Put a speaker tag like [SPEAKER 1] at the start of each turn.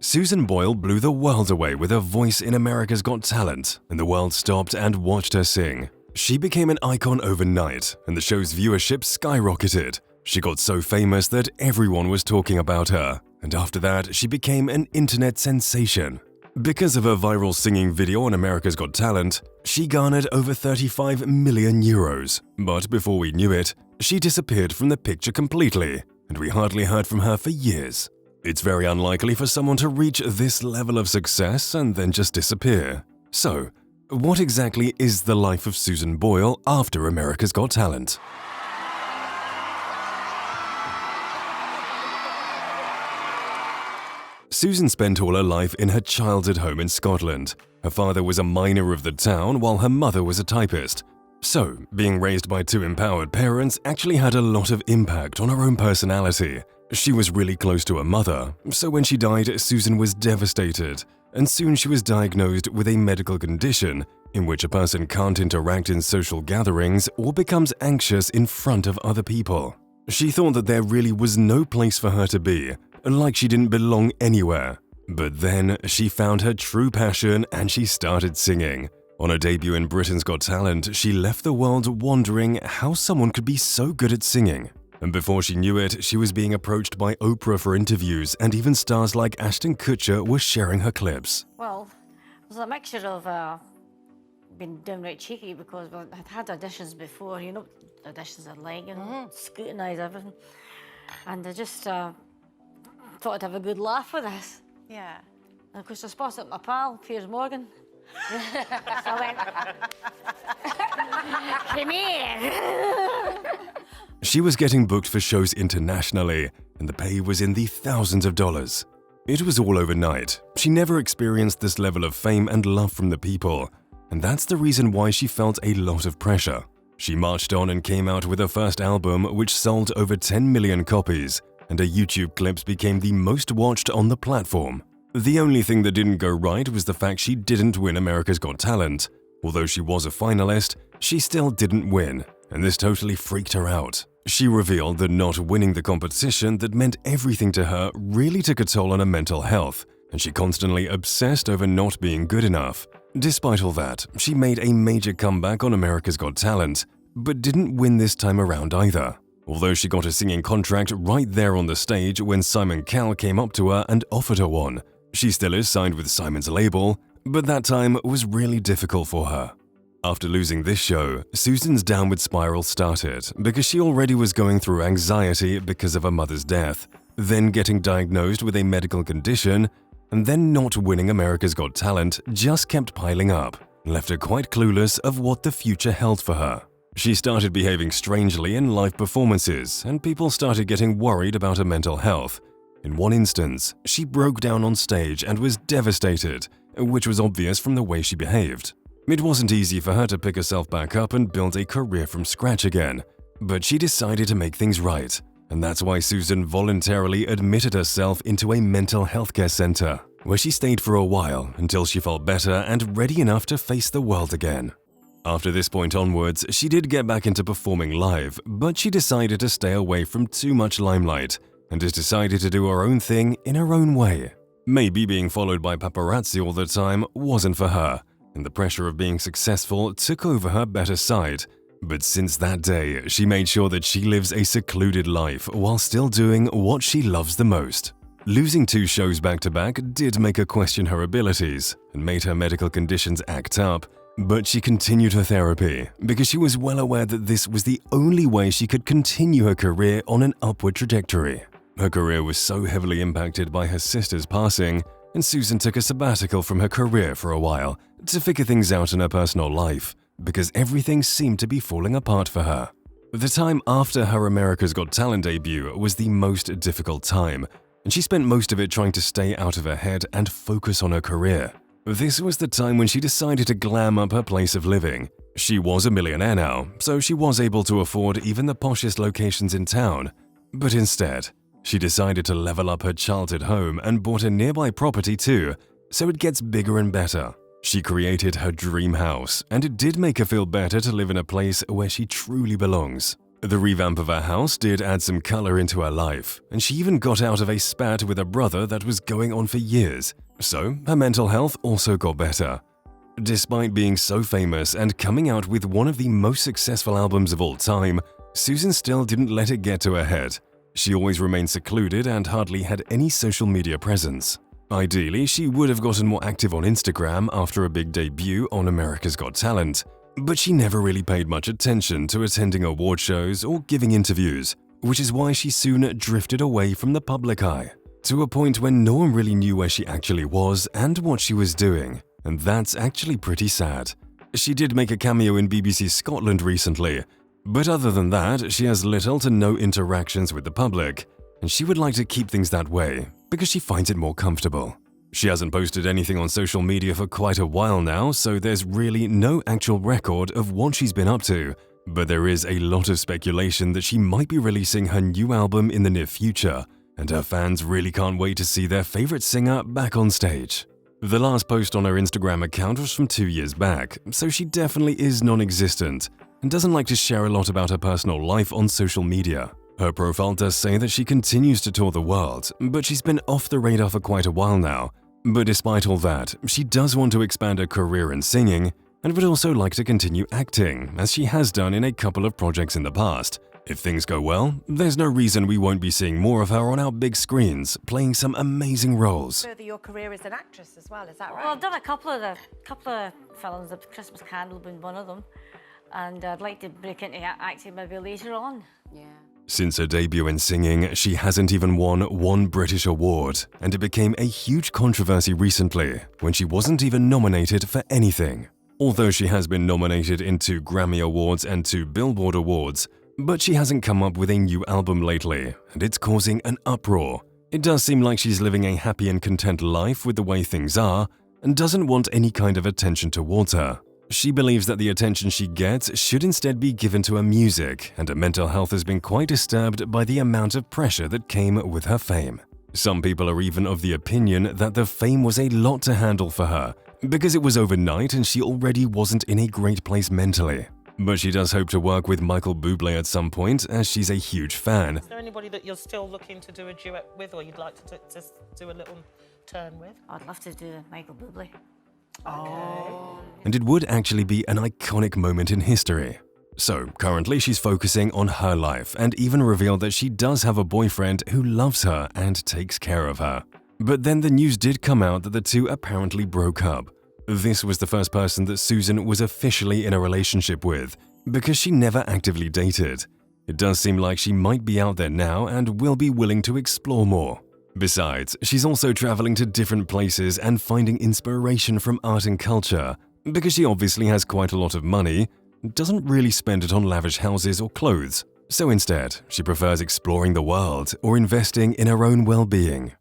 [SPEAKER 1] Susan Boyle blew the world away with her voice in America's Got Talent, and the world stopped and watched her sing. She became an icon overnight, and the show's viewership skyrocketed. She got so famous that everyone was talking about her, and after that, she became an internet sensation. Because of her viral singing video on America's Got Talent, she garnered over 35 million euros. But before we knew it, she disappeared from the picture completely, and we hardly heard from her for years. It's very unlikely for someone to reach this level of success and then just disappear. So, what exactly is the life of Susan Boyle after America's Got Talent? Susan spent all her life in her childhood home in Scotland. Her father was a miner of the town while her mother was a typist. So, being raised by two empowered parents actually had a lot of impact on her own personality. She was really close to her mother, so when she died, Susan was devastated, and soon she was diagnosed with a medical condition in which a person can't interact in social gatherings or becomes anxious in front of other people. She thought that there really was no place for her to be, like she didn't belong anywhere. But then she found her true passion and she started singing. On her debut in Britain's Got Talent, she left the world wondering how someone could be so good at singing. And before she knew it, she was being approached by Oprah for interviews, and even stars like Ashton Kutcher were sharing her clips.
[SPEAKER 2] Well, it was a mixture of being downright cheeky because I'd had auditions before, you know what auditions are like, you know, scrutinise everything. And I just thought I'd have a good laugh with this.
[SPEAKER 3] Yeah.
[SPEAKER 2] And of course I spotted my pal, Piers Morgan. So I went, come here.
[SPEAKER 1] She was getting booked for shows internationally, and the pay was in the thousands of dollars. It was all overnight. She never experienced this level of fame and love from the people, and that's the reason why she felt a lot of pressure. She marched on and came out with her first album, which sold over 10 million copies, and her YouTube clips became the most watched on the platform. The only thing that didn't go right was the fact she didn't win America's Got Talent. Although she was a finalist, she still didn't win, and this totally freaked her out. She revealed that not winning the competition that meant everything to her really took a toll on her mental health, and she constantly obsessed over not being good enough. Despite all that, she made a major comeback on America's Got Talent, but didn't win this time around either. Although she got a singing contract right there on the stage when Simon Cowell came up to her and offered her one. She still is signed with Simon's label, but that time was really difficult for her. After losing this show, Susan's downward spiral started because she already was going through anxiety because of her mother's death, then getting diagnosed with a medical condition, and then not winning America's Got Talent just kept piling up, and left her quite clueless of what the future held for her. She started behaving strangely in live performances, and people started getting worried about her mental health. In one instance, she broke down on stage and was devastated, which was obvious from the way she behaved. It wasn't easy for her to pick herself back up and build a career from scratch again, but she decided to make things right, and that's why Susan voluntarily admitted herself into a mental health care center, where she stayed for a while until she felt better and ready enough to face the world again. After this point onwards, she did get back into performing live, but she decided to stay away from too much limelight and has decided to do her own thing in her own way. Maybe being followed by paparazzi all the time wasn't for her, and the pressure of being successful took over her better side. But since that day, she made sure that she lives a secluded life while still doing what she loves the most. Losing 2 shows back-to-back did make her question her abilities and made her medical conditions act up, but she continued her therapy because she was well aware that this was the only way she could continue her career on an upward trajectory. Her career was so heavily impacted by her sister's passing, and Susan took a sabbatical from her career for a while to figure things out in her personal life because everything seemed to be falling apart for her. The time after her America's Got Talent debut was the most difficult time, and she spent most of it trying to stay out of her head and focus on her career. This was the time when she decided to glam up her place of living. She was a millionaire now, so she was able to afford even the poshest locations in town, but instead, she decided to level up her childhood home and bought a nearby property too, so it gets bigger and better. She created her dream house, and it did make her feel better to live in a place where she truly belongs. The revamp of her house did add some color into her life, and she even got out of a spat with her brother that was going on for years, so her mental health also got better. Despite being so famous and coming out with one of the most successful albums of all time, Susan still didn't let it get to her head. She always remained secluded and hardly had any social media presence. Ideally, she would have gotten more active on Instagram after a big debut on America's Got Talent, but she never really paid much attention to attending award shows or giving interviews, which is why she soon drifted away from the public eye, to a point when no one really knew where she actually was and what she was doing, and that's actually pretty sad. She did make a cameo in BBC Scotland recently, but other than that, she has little to no interactions with the public, and she would like to keep things that way because she finds it more comfortable. She hasn't posted anything on social media for quite a while now, so there's really no actual record of what she's been up to, but there is a lot of speculation that she might be releasing her new album in the near future, and her fans really can't wait to see their favorite singer back on stage. The last post on her Instagram account was from 2 years back, so she definitely is non-existent and doesn't like to share a lot about her personal life on social media. Her profile does say that she continues to tour the world, but she's been off the radar for quite a while now. But despite all that, she does want to expand her career in singing and would also like to continue acting, as she has done in a couple of projects in the past. If things go well, there's no reason we won't be seeing more of her on our big screens, playing some amazing roles.
[SPEAKER 3] Further your career as an actress as well, is that right?
[SPEAKER 2] Well, I've done a couple of films. The Christmas Candle being one of them, and I'd like to break into acting maybe later on.
[SPEAKER 3] Yeah.
[SPEAKER 1] Since her debut in singing, she hasn't even won one British award, and it became a huge controversy recently when she wasn't even nominated for anything. Although she has been nominated in 2 Grammy Awards and 2 Billboard Awards, but she hasn't come up with a new album lately, and it's causing an uproar. It does seem like she's living a happy and content life with the way things are, and doesn't want any kind of attention towards her. She believes that the attention she gets should instead be given to her music, and her mental health has been quite disturbed by the amount of pressure that came with her fame. Some people are even of the opinion that the fame was a lot to handle for her, because it was overnight and she already wasn't in a great place mentally. But she does hope to work with Michael Bublé at some point, as she's a huge fan.
[SPEAKER 4] Is there anybody that you're still looking to do a duet with, or you'd like to just do a little turn with?
[SPEAKER 2] I'd love to do Michael Bublé.
[SPEAKER 4] Oh.
[SPEAKER 1] And it would actually be an iconic moment in history. So currently she's focusing on her life, and even revealed that she does have a boyfriend who loves her and takes care of her. But then the news did come out that the two apparently broke up. This was the first person that Susan was officially in a relationship with, because she never actively dated. It does seem like she might be out there now and will be willing to explore more. Besides, she's also traveling to different places and finding inspiration from art and culture, because she obviously has quite a lot of money, doesn't really spend it on lavish houses or clothes. So instead, she prefers exploring the world or investing in her own well-being.